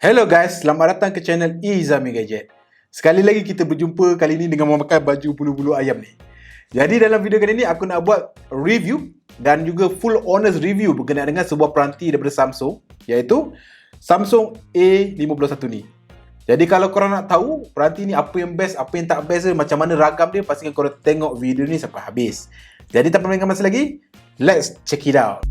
Hello guys, selamat datang ke channel Izami Gadget. Sekali lagi kita berjumpa kali ini dengan memakai baju bulu-bulu ayam ni. Jadi dalam video kali ini aku nak buat review dan juga full honest review berkenaan dengan sebuah peranti daripada Samsung, iaitu Samsung A51 ni. Jadi kalau korang nak tahu peranti ni apa yang best, apa yang tak best, macam mana ragam dia, pastikan korang tengok video ni sampai habis. Jadi tanpa melengahkan masa lagi, let's check it out.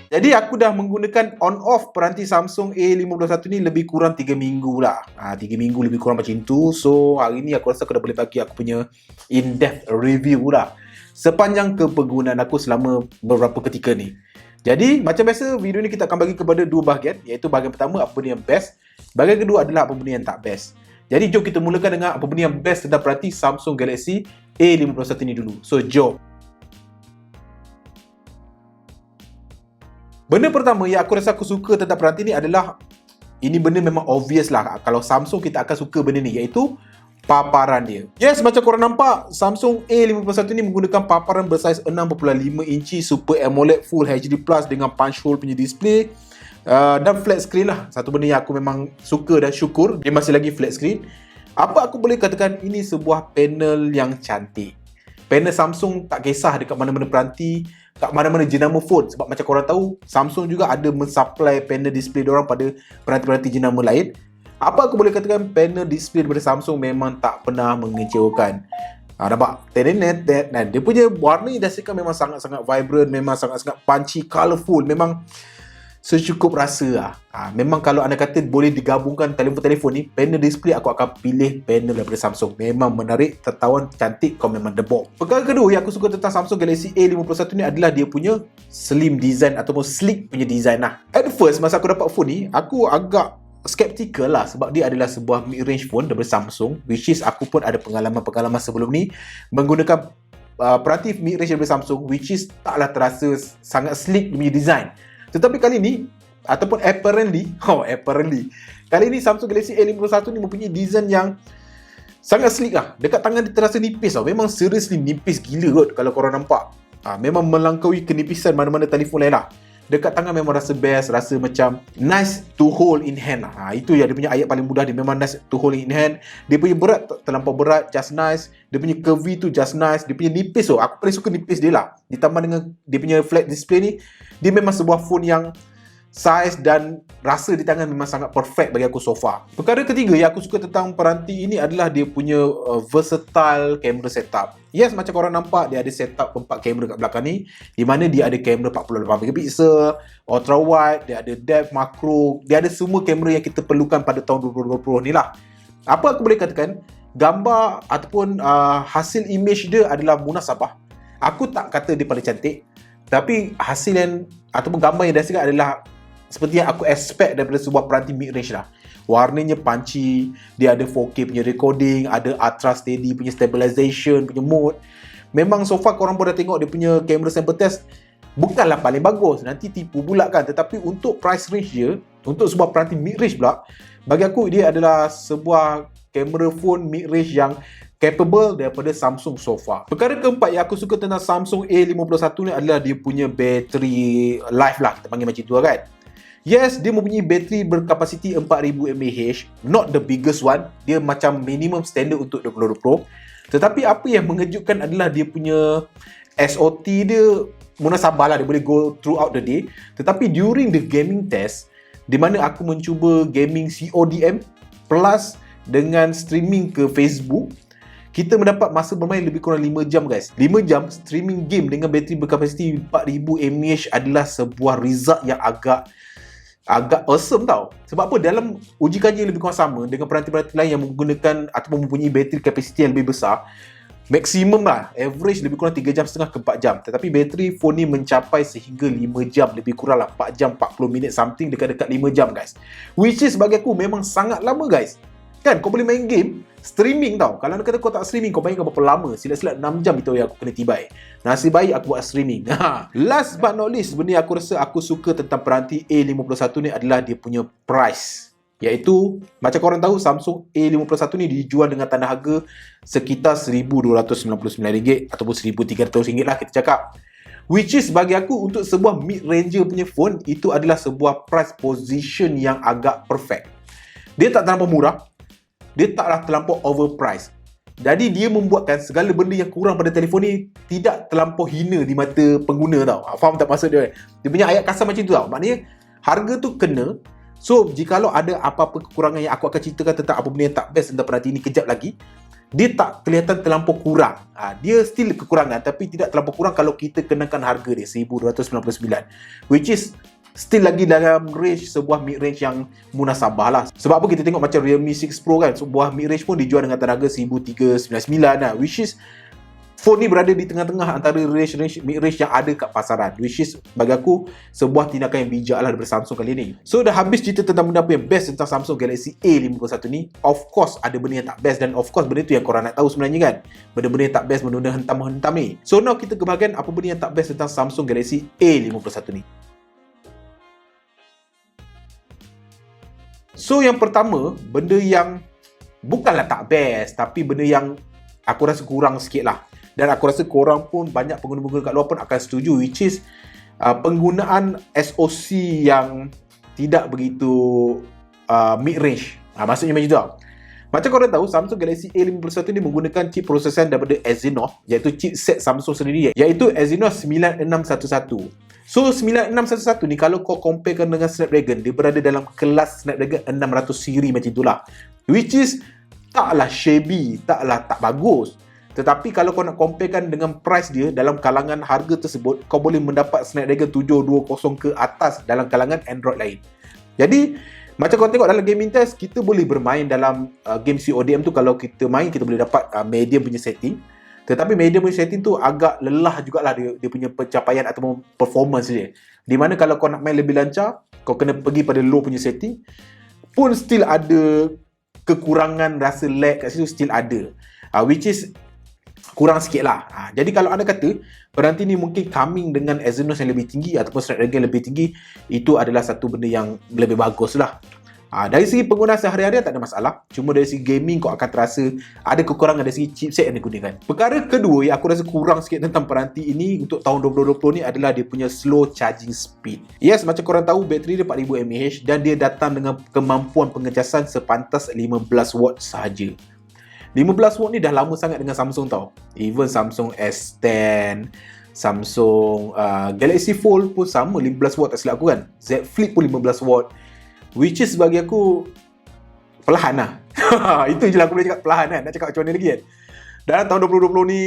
Jadi aku dah menggunakan on-off peranti Samsung A51 ni lebih kurang 3 minggu lah. 3 minggu lebih kurang macam tu. So hari ni aku rasa aku dah boleh bagi aku punya in-depth review lah sepanjang kepenggunaan aku selama beberapa ketika ni. Jadi macam biasa video ni kita akan bagi kepada dua bahagian, iaitu bahagian pertama apa benda yang best, bahagian kedua adalah apa benda yang tak best. Jadi jom kita mulakan dengan apa benda yang best tentang peranti Samsung Galaxy A51 ni dulu. So jom. Benda pertama yang aku rasa aku suka tentang peranti ni adalah, ini benda memang obvious lah, kalau Samsung kita akan suka benda ni, iaitu paparan dia. Yes, macam korang nampak, Samsung A51 ni menggunakan paparan bersaiz 6.5 inci Super AMOLED Full HD Plus dengan punch hole punya display dan flat screen lah. Satu benda yang aku memang suka dan syukur, dia masih lagi flat screen. Apa aku boleh katakan, ini sebuah panel yang cantik. Panel Samsung tak kisah dekat mana-mana peranti, kat mana-mana jenama phone. Sebab macam korang tahu, Samsung juga ada mensupply panel display diorang pada peranti-peranti jenama lain. Apa aku boleh katakan, panel display daripada Samsung memang tak pernah mengecewakan. Nampak? Dia punya warna industri memang sangat-sangat vibrant, memang sangat-sangat punchy, colourful. Memang secukup rasa lah. Memang kalau anda kata boleh digabungkan telefon-telefon ni, panel display aku akan pilih panel daripada Samsung. Memang menarik, tertawan, cantik, kau memang the bomb. Perkara kedua yang aku suka tentang Samsung Galaxy A51 ni adalah dia punya slim design ataupun sleek punya design lah. At first masa aku dapat phone ni, aku agak skeptical lah sebab dia adalah sebuah mid-range phone daripada Samsung, which is aku pun ada pengalaman-pengalaman sebelum ni menggunakan peranti mid-range daripada Samsung, which is taklah terasa sangat sleek punya design. Tetapi kali ni, ataupun apparently, kali ni Samsung Galaxy A51 ni mempunyai design yang sangat sleek lah. Dekat tangan dia terasa nipis tau. Memang seriously nipis gila kot kalau korang nampak. Memang melangkaui kenipisan mana-mana telefon lain lah. Dekat tangan memang rasa best, rasa macam nice to hold in hand lah. Itu yang dia punya ayat paling mudah, dia memang nice to hold in hand. Dia punya berat tak terlampau berat, just nice. Dia punya curvy tu just nice. Dia punya nipis tu, aku paling suka nipis dia lah. Ditambah dengan dia punya flat display ni, dia memang sebuah phone yang size dan rasa di tangan memang sangat perfect bagi aku so far. Perkara ketiga yang aku suka tentang peranti ini adalah dia punya versatile camera setup. Yes, macam korang nampak, dia ada setup 4 kamera kat belakang ni, di mana dia ada kamera 48MP, ultra wide, dia ada depth, makro, dia ada semua kamera yang kita perlukan pada tahun 2020 ni lah. Apa aku boleh katakan, gambar ataupun hasil image dia adalah munasabah. Aku tak kata dia paling cantik, tapi hasil yang ataupun gambar yang dihasilkan adalah seperti yang aku expect daripada sebuah peranti mid-range lah. Warnanya punchy, dia ada 4K punya recording, ada ultra steady punya stabilization punya mode. Memang so far korang pun dah tengok dia punya camera sample test, bukanlah paling bagus, nanti tipu pula kan. Tetapi untuk price range dia, untuk sebuah peranti mid-range pula, bagi aku dia adalah sebuah kamera phone mid-range yang capable daripada Samsung so far. Perkara keempat yang aku suka tentang Samsung A51 ni adalah dia punya battery life lah, kita panggil macam tu kan. Yes, dia mempunyai bateri berkapasiti 4000 mAh, not the biggest one. Dia macam minimum standard untuk 2020. Tetapi apa yang mengejutkan adalah dia punya SOT dia munasabah lah, dia boleh go throughout the day. Tetapi during the gaming test, di mana aku mencuba gaming CODM plus dengan streaming ke Facebook, kita mendapat masa bermain lebih kurang 5 jam guys. 5 jam streaming game dengan bateri berkapasiti 4000 mAh adalah sebuah result yang agak awesome tau. Sebab apa? Dalam uji kaji yang lebih kurang sama dengan peranti-peranti lain yang menggunakan ataupun mempunyai bateri kapasiti yang lebih besar, maksimum lah, average lebih kurang 3 jam setengah ke 4 jam. Tetapi bateri phone ni mencapai sehingga 5 jam, lebih kurang lah 4 jam 40 minit something, dekat-dekat 5 jam guys. Which is bagi aku memang sangat lama guys. Kan kau boleh main game streaming tau. Kalau anda kata kau tak streaming, kau bayangkan berapa lama. Silap-silap 6 jam itu yang aku kena tibai. Nasib baik aku buat streaming. Last but not least, benda yang aku rasa aku suka tentang peranti A51 ni adalah dia punya price. Iaitu, macam korang tahu, Samsung A51 ni dijual dengan tanda harga sekitar RM1,299 ataupun RM1,300 lah kita cakap. Which is bagi aku untuk sebuah mid-ranger punya phone, itu adalah sebuah price position yang agak perfect. Dia tak terlampau murah, dia taklah terlampau overpriced. Jadi dia membuatkan segala benda yang kurang pada telefon ni tidak terlampau hina di mata pengguna tau. Faham tak maksud dia? Dia punya ayat kasar macam tu tau. Maknanya harga tu kena. So jikalau ada apa-apa kekurangan yang aku akan ceritakan tentang apa benda yang tak best tentang peranti ni kejap lagi, dia tak kelihatan terlampau kurang. Dia still kekurangan tapi tidak terlampau kurang kalau kita kenakan harga dia $1,299, which is still lagi dalam range sebuah mid-range yang munasabah lah. Sebab apa kita tengok macam Realme 6 Pro kan, sebuah mid-range pun dijual dengan harga $1,399 lah, which is phone ni berada di tengah-tengah antara range mid-range yang ada kat pasaran, which is bagi aku sebuah tindakan yang bijak lah daripada Samsung kali ni. So dah habis cerita tentang benda apa yang best tentang Samsung Galaxy A51 ni. Of course ada benda yang tak best, dan of course benda tu yang korang nak tahu sebenarnya kan. Benda-benda yang tak best, benda-benda hentam-hentam ni. So now kita ke bahagian apa benda yang tak best tentang Samsung Galaxy A51 ni. So yang pertama, benda yang bukanlah tak best, tapi benda yang aku rasa kurang sikit lah. Dan aku rasa korang pun, banyak pengguna-pengguna kat luar pun akan setuju, which is penggunaan SoC yang tidak begitu mid-range. Maksudnya macam tu tau. Macam korang tahu, Samsung Galaxy A51 ni menggunakan chip prosesan daripada Exynos, iaitu chipset Samsung sendiri, iaitu Exynos 9611. So 9611 ni kalau kau comparekan dengan Snapdragon, dia berada dalam kelas Snapdragon 600 siri macam itulah, which is taklah shabby, taklah tak bagus. Tetapi kalau kau nak comparekan dengan price dia dalam kalangan harga tersebut, kau boleh mendapat Snapdragon 720 ke atas dalam kalangan Android lain. Jadi macam kau tengok dalam gaming test, kita boleh bermain dalam game CODM tu. Kalau kita main, kita boleh dapat medium punya setting. Tetapi medium punya setting tu agak lelah jugalah dia punya pencapaian ataupun performance dia. Di mana kalau kau nak main lebih lancar, kau kena pergi pada low punya setting, pun still ada kekurangan, rasa lag kat situ still ada, which is kurang sikit lah. Jadi kalau anda kata peranti ni mungkin coming dengan Exynos yang lebih tinggi ataupun Snapdragon lebih tinggi, itu adalah satu benda yang lebih bagus lah. Dari segi penggunaan sehari-hari tak ada masalah. Cuma dari segi gaming kau akan terasa ada kekurangan dari segi chipset yang digunakan. Perkara kedua yang aku rasa kurang sikit tentang peranti ini untuk tahun 2020 ni adalah dia punya slow charging speed. Yes, macam korang tahu, bateri dia 4000 mAh dan dia datang dengan kemampuan pengecasan sepantas 15 watt sahaja. 15 watt ni dah lama sangat dengan Samsung tau. Even Samsung S10, Samsung Galaxy Fold pun sama 15 watt tak silap aku kan. Z Flip pun 15 watt, which is bagi aku perlahan lah. Itu je lah aku boleh cakap, perlahan kan. Nak cakap macam mana lagi kan. Dalam tahun 2020 ni,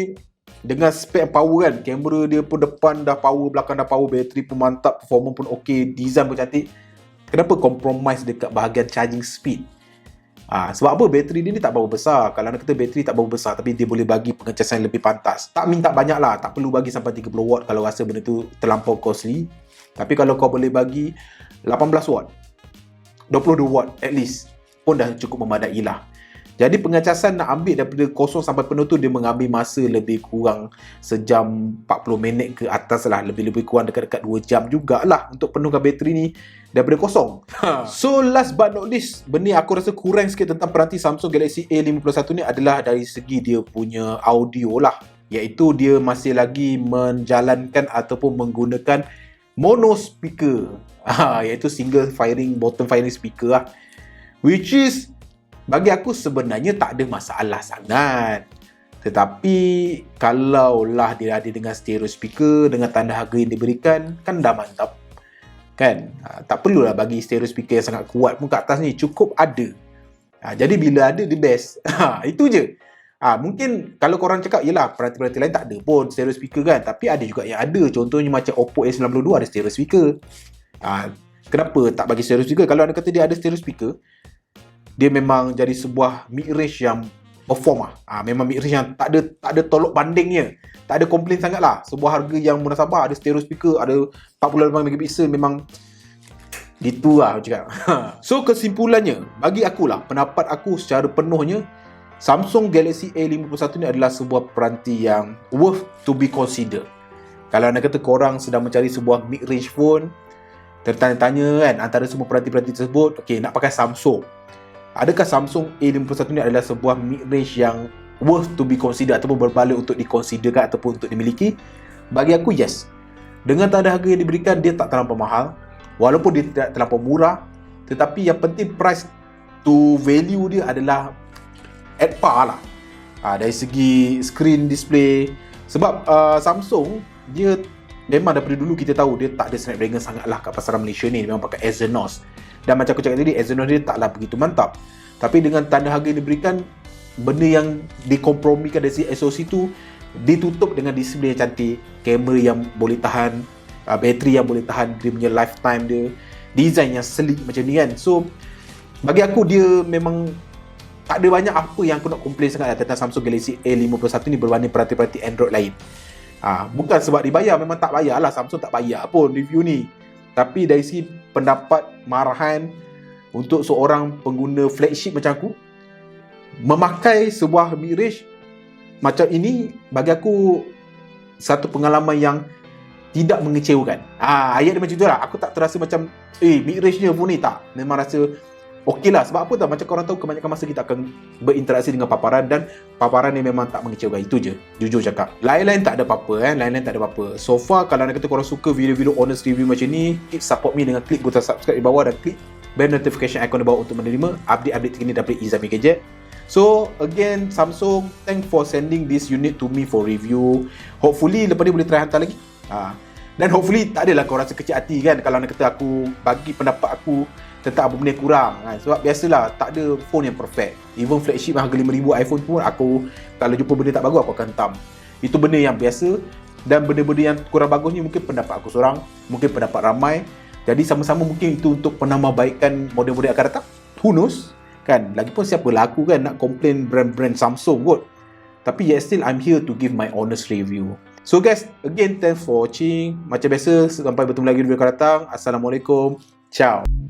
dengan spek power kan, kamera dia pun depan dah power, belakang dah power, bateri pun mantap, performance pun ok, design pun cantik. Kenapa compromise dekat bahagian charging speed? Sebab apa? Bateri dia ni tak berapa besar. Kalau anda kata bateri tak berapa besar, tapi dia boleh bagi pengecasan yang lebih pantas. Tak minta banyak lah, tak perlu bagi sampai 30 watt kalau rasa benda tu terlampau costly. Tapi kalau kau boleh bagi 18 watt, 22 watt at least, pun dah cukup memadai lah. Jadi pengecasan nak ambil daripada kosong sampai penuh tu, dia mengambil masa lebih kurang sejam 40 minit ke atas lah. Lebih-lebih kurang dekat-dekat 2 jam jugalah untuk penuhkan bateri ni daripada kosong. So last but not least, benda yang aku rasa kurang sikit tentang peranti Samsung Galaxy A51 ni adalah dari segi dia punya audio lah. Iaitu dia masih lagi menjalankan ataupun menggunakan mono speaker, iaitu single firing, bottom firing speaker lah. Which is bagi aku sebenarnya tak ada masalah sangat. Tetapi kalaulah dia ada dengan stereo speaker, dengan tanda harga yang diberikan, kan dah mantap kan. Tak perlulah bagi stereo speaker yang sangat kuat pun kat atas ni, cukup ada. Jadi bila ada, the best. Itu je. Mungkin kalau korang cakap, yelah peranti-peranti lain tak ada pun stereo speaker kan, tapi ada juga yang ada. Contohnya macam Oppo A92 ada stereo speaker. Kenapa tak bagi stereo speaker? Kalau anda kata dia ada stereo speaker, dia memang jadi sebuah mid-range yang perform lah. Memang mid-range yang tak ada tolok bandingnya. Tak ada komplain sangat lah. Sebuah harga yang munasabah, ada stereo speaker, ada 48MP, memang gitu lah cakap. So kesimpulannya, bagi akulah, pendapat aku secara penuhnya, Samsung Galaxy A51 ni adalah sebuah peranti yang worth to be considered. Kalau anda kata korang sedang mencari sebuah mid-range phone, tertanya-tanya kan antara semua peranti-peranti tersebut, okay, nak pakai Samsung. Adakah Samsung A51 ni adalah sebuah mid-range yang worth to be considered ataupun berbalik untuk dikonsiderkan ataupun untuk dimiliki? Bagi aku, yes. Dengan tanda harga yang diberikan, dia tak terlampau mahal. Walaupun dia tidak terlampau murah, tetapi yang penting price to value dia adalah at par lah. Dari segi screen display. Sebab Samsung, dia memang daripada dulu kita tahu dia tak ada Snapdragon sangatlah kat pasaran Malaysia ni. Dia memang pakai Exynos. Dan macam aku cakap tadi, Exynos dia taklah begitu mantap. Tapi dengan tanda harga yang diberikan, benda yang dikompromikan dari segi SoC tu ditutup dengan display yang cantik, kamera yang boleh tahan, bateri yang boleh tahan dia punya lifetime dia, design yang sleek macam ni kan. So bagi aku dia memang tak ada banyak apa yang aku nak complain sangat tentang Samsung Galaxy A51 ni berbanding peranti-peranti Android lain. Bukan sebab dibayar, memang tak bayar lah, Samsung tak bayar pun review ni. Tapi dari segi pendapat marahan untuk seorang pengguna flagship macam aku, memakai sebuah mid-range macam ini bagi aku satu pengalaman yang tidak mengecewakan. Ayat dia macam tu lah. Aku tak terasa macam mid-range dia pun ni, tak. Memang rasa okey lah. Sebab apa tau, macam korang tahu kebanyakan masa kita akan berinteraksi dengan paparan, dan paparan ni memang tak mengecewakan. Itu je, jujur cakap. Lain-lain tak ada apa-apa kan. Lain-lain tak ada apa-apa. So far, kalau nak kata korang suka video-video honest review macam ni, support me dengan klik butang subscribe di bawah dan klik bell notification icon di bawah untuk menerima update-update terkini daripada Izami Gadget. So again, Samsung, thanks for sending this unit to me for review. Hopefully lepas ni boleh try hantar lagi. Dan hopefully tak adalah kau rasa kecil hati kan kalau nak kata aku bagi pendapat aku tentang apa benda yang kurang kan. Sebab biasalah, tak ada phone yang perfect. Even flagship yang harga RM5,000 iPhone pun, aku kalau jumpa benda tak bagus, aku akan hentam. Itu benda yang biasa. Dan benda-benda yang kurang bagus ni mungkin pendapat aku seorang, mungkin pendapat ramai. Jadi sama-sama mungkin itu untuk penambahbaikan model-model akan datang. Who knows kan. Lagipun siapalah aku kan nak komplain brand-brand Samsung kot. Tapi yet still I'm here to give my honest review. So guys, again thanks for watching. Macam biasa, sampai bertemu lagi di video akan datang. Assalamualaikum. Ciao.